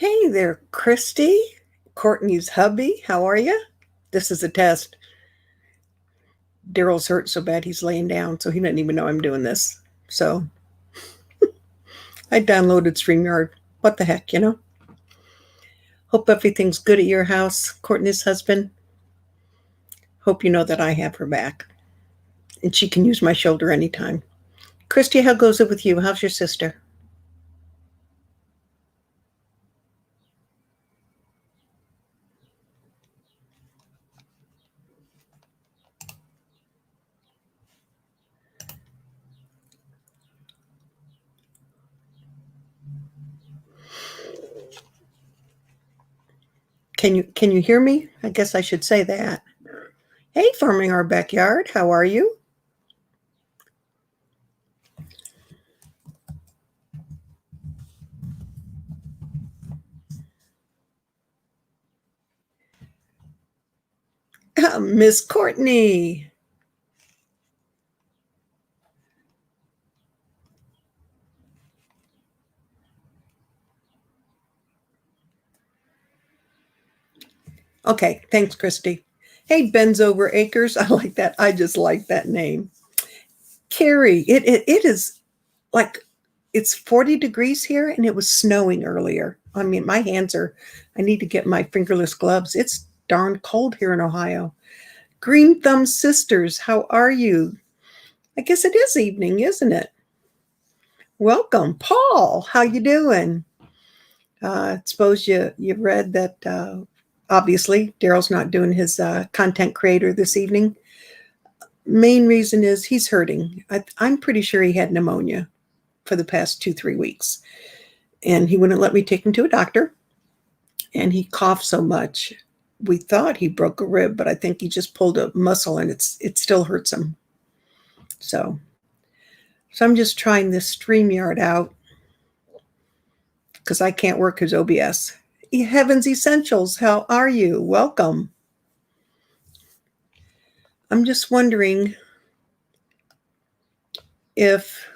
Hey there, Christy, Courtney's hubby. How are you? This is a test. Daryl's hurt so bad he's laying down, so he doesn't even know I'm doing this. So I downloaded StreamYard. What the heck, you know? Hope everything's good at your house, Courtney's husband. Hope you know that I have her back. And she can use my shoulder anytime. Christy, how goes it with you? How's your sister? Can you hear me? I guess I should say that. Hey, farming our backyard. How are you? Miss Courtney. Okay, thanks, Christy. Hey, Ben's Over Acres. I like that. I just like that name. Carrie, it is like it's 40 degrees here and it was snowing earlier. I mean, my hands are, I need to get my fingerless gloves. It's darn cold here in Ohio. Green Thumb Sisters, how are you? I guess it is evening, isn't it? Welcome, Paul. How you doing? Suppose you've read that obviously Daryl's not doing his content creator this evening. Main reason is he's hurting. I'm pretty sure he had pneumonia for the past 2-3 weeks, and he wouldn't let me take him to a doctor. And he coughed so much, we thought he broke a rib, but I think he just pulled a muscle, and it still hurts him. So I'm just trying this StreamYard out because I can't work his OBS. Heavens Essentials, how are you? Welcome. I'm just wondering if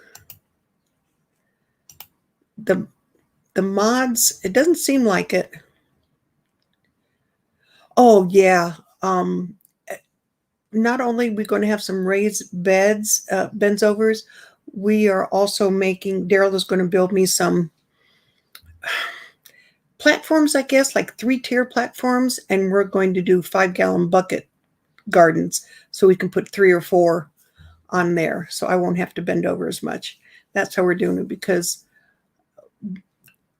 the mods, it doesn't seem like it. Oh yeah. Not only are we going to have some raised beds, bends overs, we are also making, Daryl is going to build me some platforms, I guess, like 3-tier platforms, and we're going to do 5-gallon bucket gardens so we can put 3 or 4 on there, so I won't have to bend over as much. That's how we're doing it, because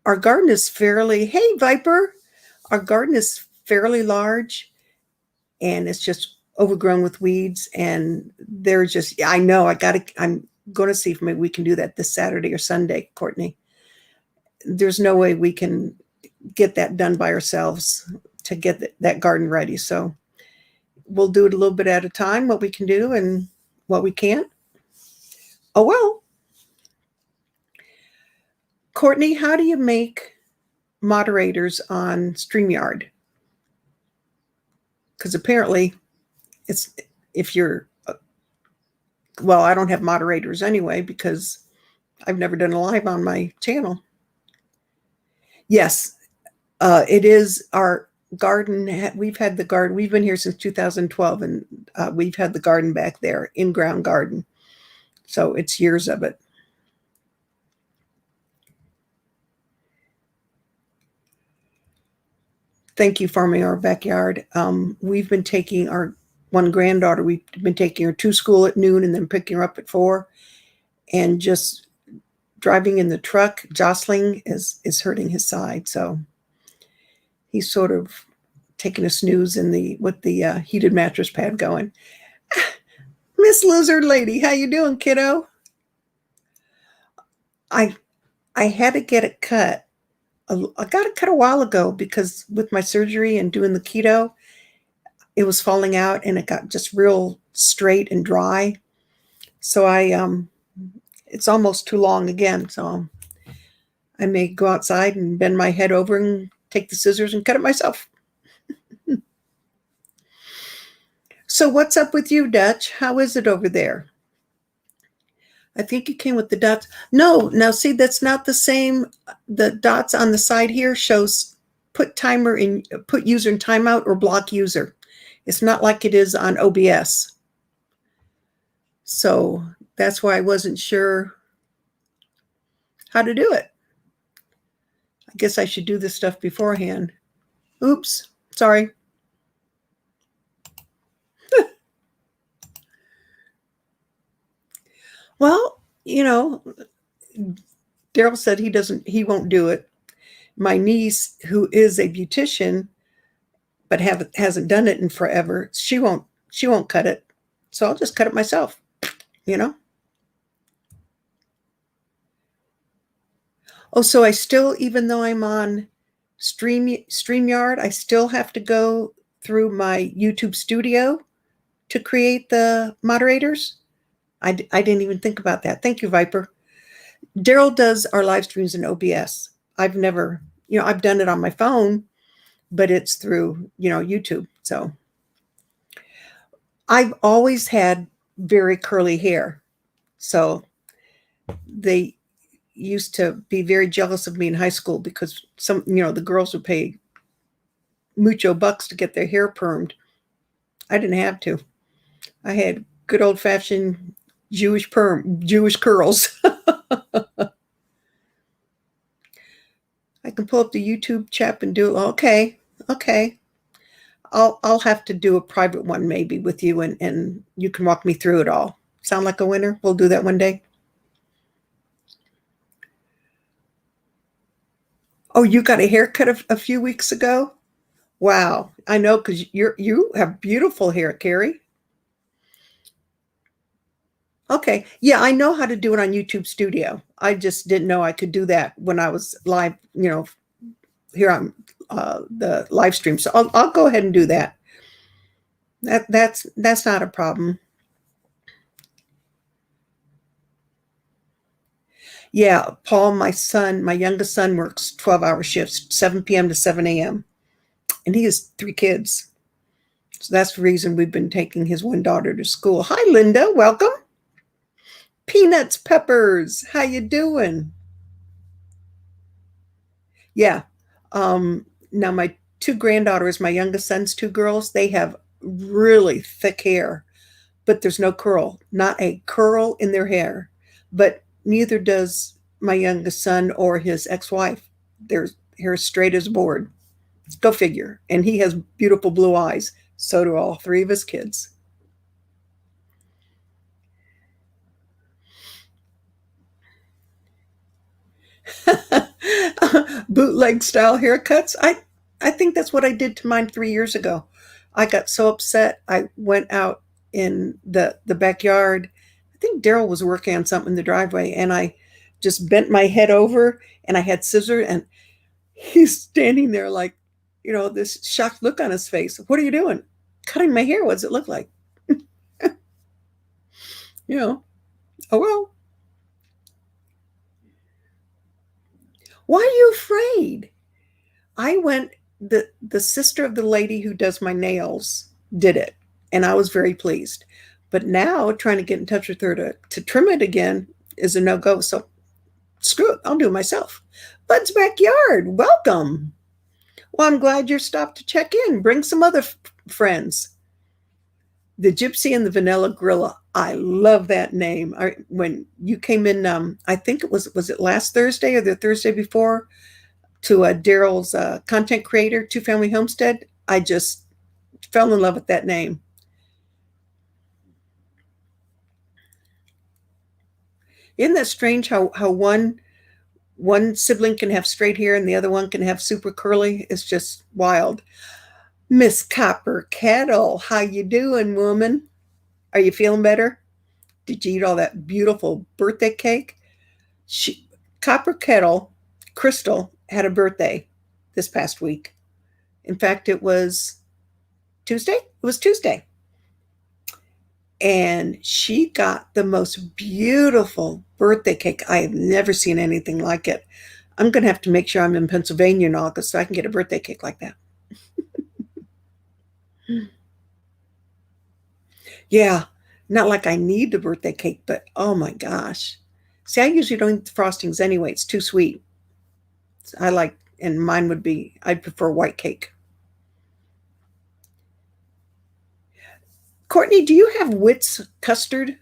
our garden is fairly, hey Viper, our garden is fairly large, and it's just overgrown with weeds, and they're just, I know, I'm going to see if maybe we can do that this Saturday or Sunday, Courtney. There's no way we can get that done by ourselves to get that garden ready. So we'll do it a little bit at a time, what we can do and what we can't. Oh, well. Courtney, how do you make moderators on StreamYard? Because apparently it's, if you're, well, I don't have moderators anyway because I've never done a live on my channel. Yes, it is our garden. We've had the garden. We've been here since 2012, and we've had the garden back there, in-ground garden. So it's years of it. Thank you, Farming Our Backyard. We've been taking our one granddaughter, we've been taking her to school at noon and then picking her up at 4, and just driving in the truck, jostling is hurting his side. So he's sort of taking a snooze with the heated mattress pad going. Miss Lizard Lady, how you doing, kiddo? I had to get it cut. I got it cut a while ago because with my surgery and doing the keto, it was falling out and it got just real straight and dry. So it's almost too long again. So I may go outside and bend my head over and take the scissors and cut it myself. So what's up with you, Dutch? How is it over there? I think it came with the dots. No, now see, that's not the same. The dots on the side here shows put timer in, put user in timeout or block user. It's not like it is on OBS. So that's why I wasn't sure how to do it. I guess I should do this stuff beforehand. Oops, sorry. Well, Daryl said he won't do it. My niece, who is a beautician, but hasn't done it in forever, she won't cut it. So I'll just cut it myself, you know? Oh, so I still, even though I'm on StreamYard, I still have to go through my YouTube studio to create the moderators? I didn't even think about that. Thank you, Viper. Daryl does our live streams in OBS. I've never, I've done it on my phone, but it's through, YouTube. So I've always had very curly hair. So they used to be very jealous of me in high school because the girls would pay mucho bucks to get their hair permed. I didn't have to. I had good old fashioned Jewish curls. I can pull up the YouTube chat and do it. Okay. I'll have to do a private one maybe with you and you can walk me through it all. Sound like a winner? We'll do that one day. Oh, you got a haircut a few weeks ago? Wow. I know, because you have beautiful hair, Carrie. Okay. Yeah, I know how to do it on YouTube Studio. I just didn't know I could do that when I was live, here on the live stream. So I'll go ahead and do that. That's not a problem. Yeah, Paul, my youngest son works 12-hour shifts, 7 p.m. to 7 a.m. And he has 3 kids. So that's the reason we've been taking his one daughter to school. Hi, Linda. Welcome. Peanuts, Peppers. How you doing? Yeah. Now my 2 granddaughters, my youngest son's 2 girls, they have really thick hair, but there's no curl, not a curl in their hair. But neither does my youngest son or his ex-wife. Their hair is straight as a board. Go figure. And he has beautiful blue eyes. So do all 3 of his kids. Bootleg style haircuts. I think that's what I did to mine 3 years ago. I got so upset. I went out in the backyard. I think Daryl was working on something in the driveway, and I just bent my head over, and I had scissors, and he's standing there like, this shocked look on his face. What are you doing? Cutting my hair. What does it look like? Oh well. Why are you afraid? I went, the sister of the lady who does my nails did it, and I was very pleased. But now trying to get in touch with her to trim it again is a no-go. So screw it, I'll do it myself. Bud's Backyard, welcome. Well, I'm glad you're stopped to check in. Bring some other friends. The Gypsy and the Vanilla Gorilla. I love that name. When you came in, I think it was it last Thursday or the Thursday before, to Daryl's content creator, 2 Family Homestead, I just fell in love with that name. Isn't that strange how one sibling can have straight hair and the other one can have super curly? It's just wild. Miss Copper Kettle, how you doing, woman? Are you feeling better? Did you eat all that beautiful birthday cake? Copper Kettle, Crystal, had a birthday this past week. In fact, it was Tuesday. It was Tuesday. And she got the most beautiful birthday cake. I have never seen anything like it. I'm going to have to make sure I'm in Pennsylvania in August so I can get a birthday cake like that. Yeah. Not like I need the birthday cake, but oh my gosh. See, I usually don't eat the frostings anyway. It's too sweet. I like, and mine would be, I'd prefer white cake. Courtney, do you have Wits custard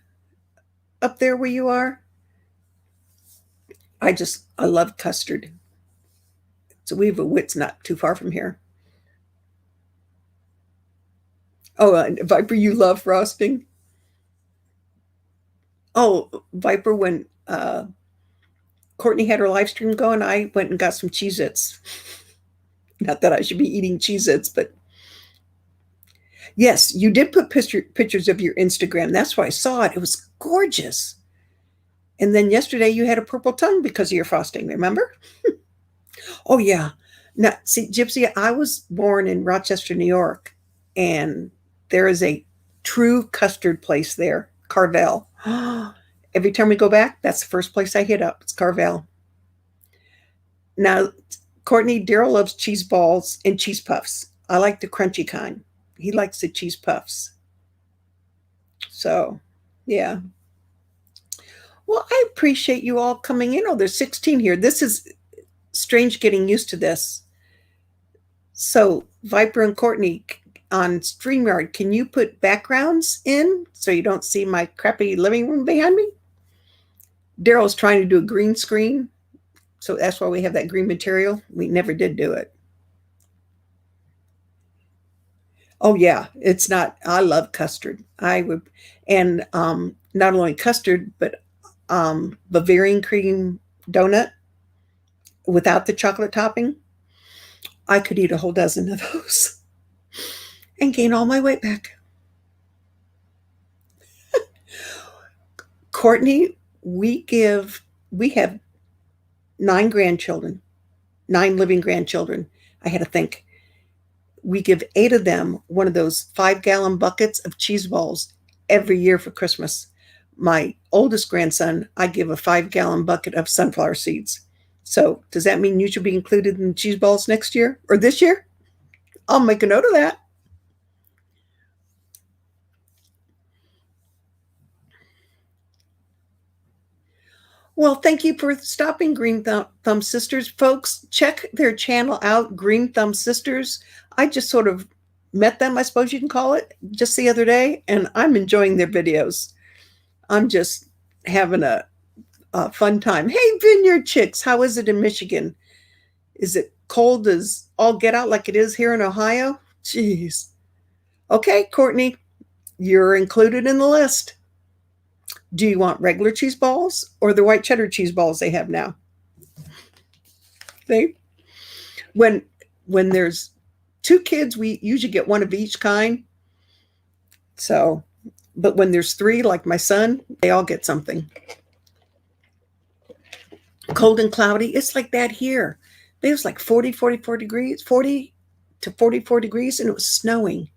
up there where you are? I love custard. So we have a Wits not too far from here. Oh, Viper, you love frosting? Oh, Viper, when Courtney had her live stream going, I went and got some Cheez Its. Not that I should be eating Cheez Its, but yes, you did put pictures of your Instagram. That's why I saw it. It was gorgeous. And then yesterday you had a purple tongue because of your frosting, remember? Oh, yeah. Now, see, Gypsy, I was born in Rochester, New York, and there is a true custard place there, Carvel. Every time we go back, that's the first place I hit up. It's Carvel. Now, Courtney, Daryl loves cheese balls and cheese puffs. I like the crunchy kind. He likes the cheese puffs. So, yeah. Well, I appreciate you all coming in. Oh, there's 16 here. This is strange getting used to this. So, Viper and Courtney on StreamYard, can you put backgrounds in so you don't see my crappy living room behind me? Daryl's trying to do a green screen. So that's why we have that green material. We never did do it. Oh yeah, it's not. I love custard. I would, and not only custard, but Bavarian cream donut without the chocolate topping. I could eat a whole dozen of those and gain all my weight back. Courtney, we have 9 grandchildren, 9 living grandchildren. I had to think. We give 8 of them one of those 5-gallon buckets of cheese balls every year for Christmas. My oldest grandson, I give a 5-gallon bucket of sunflower seeds. So does that mean you should be included in cheese balls next year or this year? I'll make a note of that. Well, thank you for stopping, Green Thumb Sisters. Folks, check their channel out, Green Thumb Sisters. I just sort of met them, I suppose you can call it, just the other day, and I'm enjoying their videos. I'm just having a fun time. Hey, Vineyard Chicks, how is it in Michigan? Is it cold as all get out like it is here in Ohio? Jeez. Okay, Courtney, you're included in the list. Do you want regular cheese balls or the white cheddar cheese balls they have now? They when there's 2 kids, we usually get one of each kind. So, but when there's 3, like my son, they all get something. Cold and cloudy, it's like that here. It was like 44 degrees, 40 to 44 degrees, and it was snowing.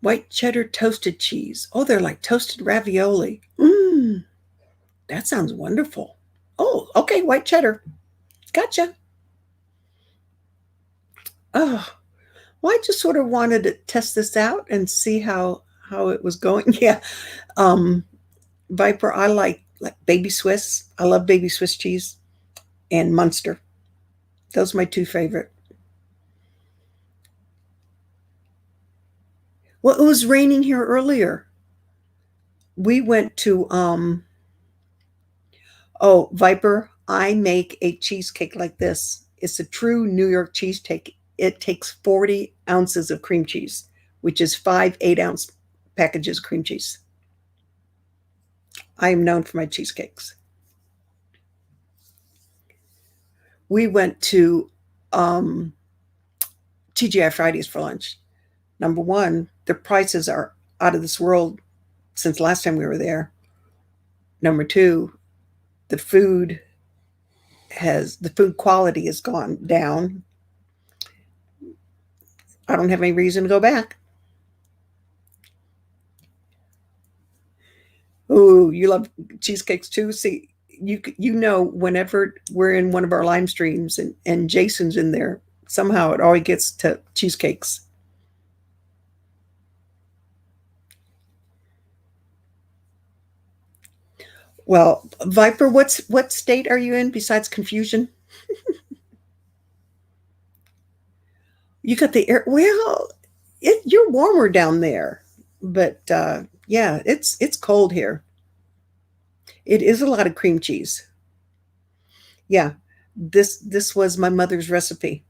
White cheddar toasted cheese. Oh, they're like toasted ravioli. That sounds wonderful. Oh, okay, white cheddar. Gotcha. Oh, well, I just sort of wanted to test this out and see how it was going. Yeah. Viper, I like baby Swiss. I love baby Swiss cheese and Munster. Those are my 2 favorite. Well, it was raining here earlier. We went to oh, Viper, I make a cheesecake like this. It's a true New York cheesecake. It takes 40 ounces of cream cheese, which is 5 8-ounce packages of cream cheese. I am known for my cheesecakes. We went to TGI Fridays for lunch. Number one, the prices are out of this world since last time we were there. Number two, the food quality has gone down. I don't have any reason to go back. Ooh, you love cheesecakes too? See, you know, whenever we're in one of our live streams and Jason's in there, somehow it always gets to cheesecakes. Well, Viper, what state are you in besides confusion? You got the air. Well, you're warmer down there, but yeah, it's cold here. It is a lot of cream cheese. Yeah, this was my mother's recipe,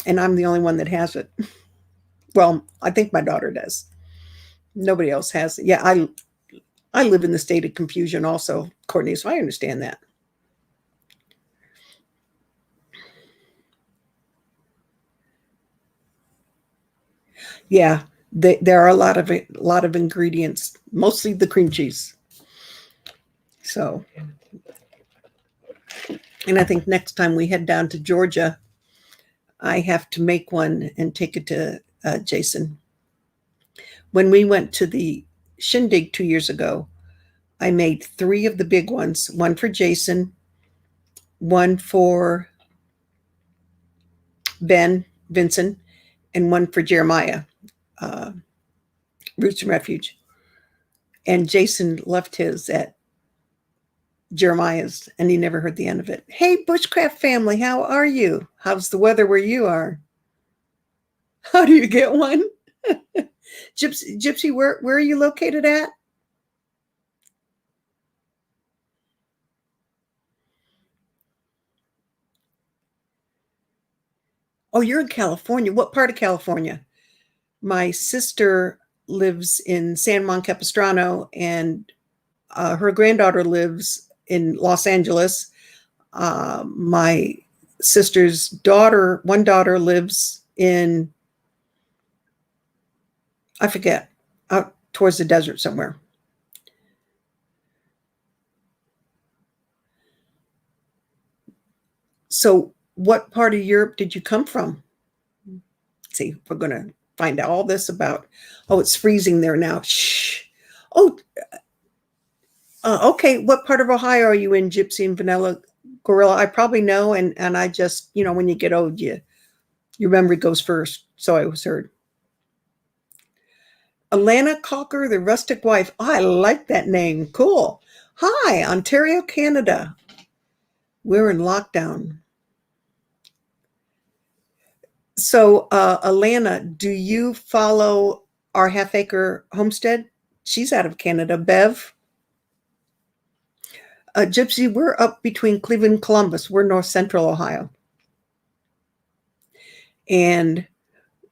and I'm the only one that has it. Well, I think my daughter does. Nobody else has it. Yeah, I live in the state of confusion also, Courtney, so I understand that. Yeah, there are a lot of ingredients, mostly the cream cheese. So, and I think next time we head down to Georgia, I have to make one and take it to Jason. When we went to the shindig 2 years ago, I made three of the big ones: one for Jason, one for Ben Vincent, and one for Jeremiah, uh, Roots and Refuge. And Jason left his at Jeremiah's, and he never heard the end of it. Hey, Bushcraft family, how are you? How's the weather where you are? How do you get one? Gypsy, where are you located at? Oh, you're in California. What part of California? My sister lives in San Juan Capistrano, and her granddaughter lives in Los Angeles. My sister's daughter, one daughter, lives in, I forget, out towards the desert somewhere. So, what part of Europe did you come from? Let's see, we're going to find out all this about. Oh, it's freezing there now. Shh. Oh, okay. What part of Ohio are you in, Gypsy and Vanilla Gorilla? I probably know, and I just, when you get old, your memory goes first. So I was heard. Alana Cocker, the rustic wife. Oh, I like that name. Cool. Hi, Ontario, Canada. We're in lockdown. So, Alana, do you follow our half acre homestead? She's out of Canada. Bev, Gypsy, we're up between Cleveland and Columbus. We're north central Ohio. And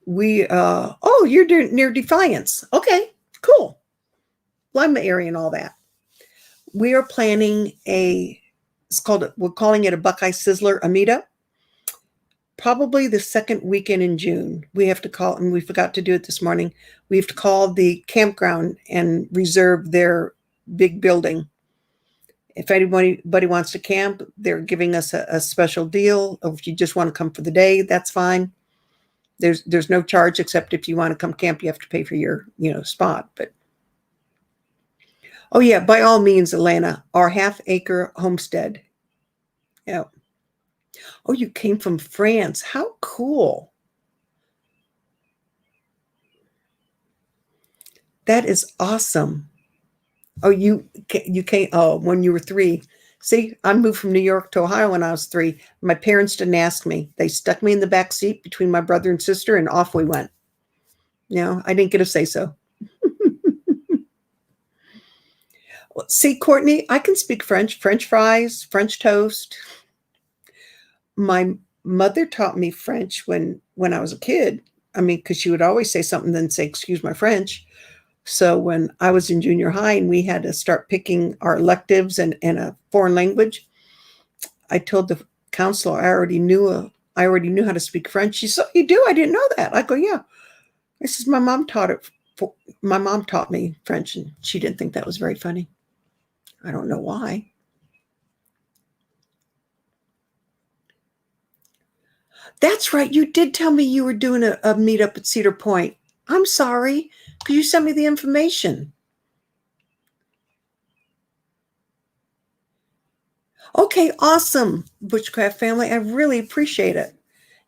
oh, you're near Defiance. Okay, cool. Lima area and all that. We are planning we're calling it a Buckeye Sizzler, a meetup. Probably the second weekend in June. We have to call, and we forgot to do it this morning. We have to call the campground and reserve their big building. If anybody wants to camp, they're giving us a special deal. Or if you just want to come for the day, that's fine. There's no charge except if you want to come camp, you have to pay for your spot. But oh yeah, by all means, Atlanta, our half acre homestead. Yeah. Oh, you came from France. How cool. That is awesome. Oh, you came, oh, when you were 3. See, I moved from New York to Ohio when I was 3. My parents didn't ask me. They stuck me in the back seat between my brother and sister, and off we went. I didn't get a say so. Well, see, Courtney, I can speak French, French fries, French toast. My mother taught me French when I was a kid. I mean, because she would always say something, then say, "Excuse my French." So when I was in junior high and we had to start picking our electives and a foreign language, I told the counselor I already knew how to speak French. She said, "You do? I didn't know that." I go, "Yeah." I says, "My mom taught it. My mom taught me French, and she didn't think that was very funny. I don't know why." That's right. You did tell me you were doing a meetup at Cedar Point. I'm sorry. Could you send me the information? Okay, awesome, Bushcraft family. I really appreciate it.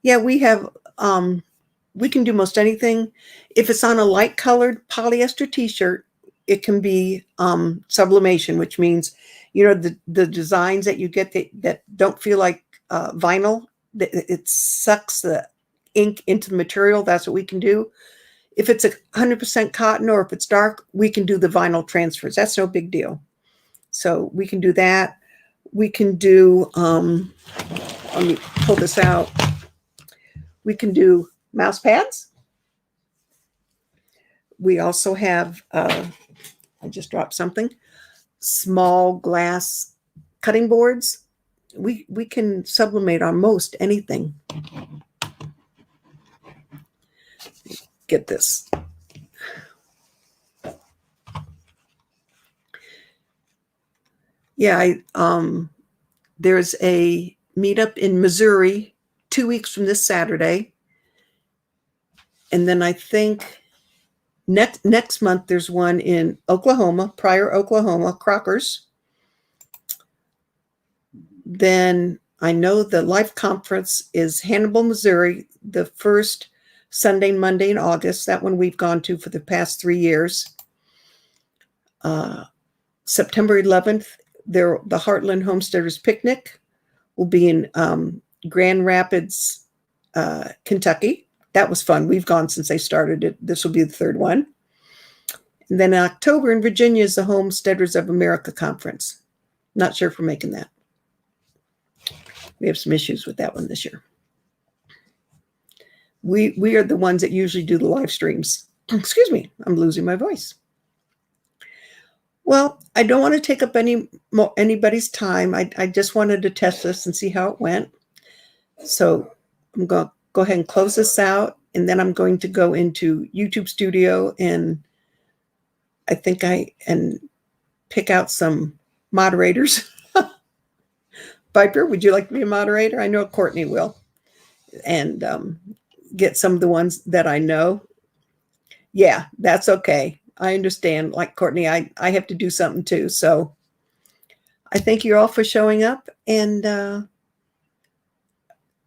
Yeah, we can do most anything. If it's on a light colored polyester t-shirt, it can be sublimation, which means, the designs that you get that don't feel like vinyl, it sucks the ink into the material. That's what we can do. If it's 100% cotton or if it's dark, we can do the vinyl transfers. That's no big deal. So we can do that. We can do, let me pull this out. We can do mouse pads. We also have, I just dropped something, small glass cutting boards. We can sublimate on most anything. Get this. Yeah, there's a meetup in Missouri 2 weeks from this Saturday. And then I think next month there's one in Oklahoma, Pryor, Oklahoma, Crockers. Then I know the Life Conference is Hannibal, Missouri, the first Sunday, Monday in August. That one we've gone to for the past 3 years. September 11th, the Heartland Homesteaders Picnic will be in Grand Rapids, Kentucky. That was fun. We've gone since they started it. This will be the third one. And then in October in Virginia is the Homesteaders of America Conference. Not sure if we're making that. We have some issues with that one this year. We are the ones that usually do the live streams. Excuse me, I'm losing my voice. Well, I don't want to take up anybody's time. I just wanted to test this and see how it went. So I'm going to go ahead and close this out, and then I'm going to go into YouTube Studio and I think and pick out some moderators. Viper, would you like to be a moderator? I know Courtney will. And get some of the ones that I know. Yeah, that's okay. I understand. Like Courtney, I have to do something too. So I thank you all for showing up. And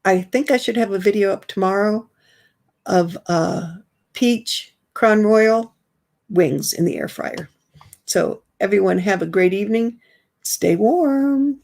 I think I should have a video up tomorrow of peach Crown Royal wings in the air fryer. So everyone have a great evening. Stay warm.